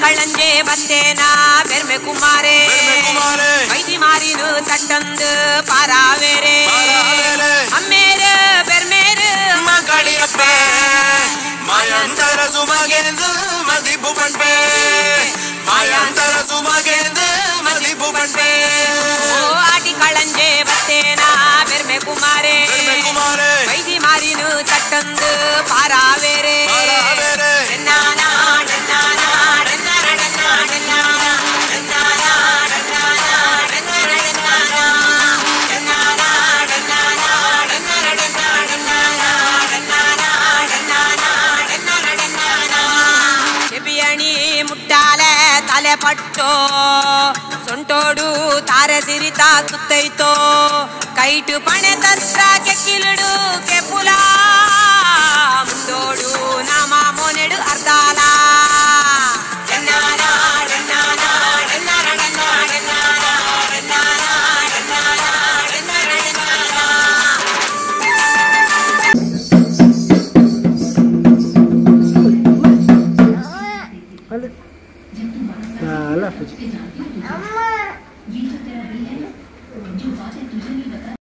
ಕಳಂಜೆ ಬತ್ತೇನ ಬೆರ್ಮೆ ಕುಮಾರೇ ವೈದಿ ಮಾರಿನು ತಟ್ಟಂದು ಪಾರಾವೇರೆ ಅಮ್ಮೇರು ಬೆರ್ಮೇರು ಮಕ್ಕಳಿರಪ್ಪೆ ಮಾಯಾಂತರ ಸುಮಗೆಂದು ಮದಿಪು ಪಂಪೆ ಮಾಯಾಂತರ ಸುಮಗೆಂದು ಮದಿಪು ಪಂಪೆ ಆಟಿ ಕಳಂಜೆ ಬತ್ತೇನ ಬೆರ್ಮೆ ಕುಮಾರೇ ವೈದಿ ಮಾರಿನು ತಟ್ಟಂದು ಪಾರಾವೇರೆ ಮುಟ್ಟಾಲೆ ತಲೆ ಪಟ್ಟೋ ಸೊಂಟೋಡು ತಾರೆ ಸಿರಿತ ತುತ್ತೈತೋ ಕೈಟು ಪಣೆ ತತ್ರ ಕೆಕ್ಕಿಲುಡು ಕೆಪುಲ ಮುಂದೋಡು ನಾಮ ಮೋನೆಡು ಅರ್ಧಾಲ Alah.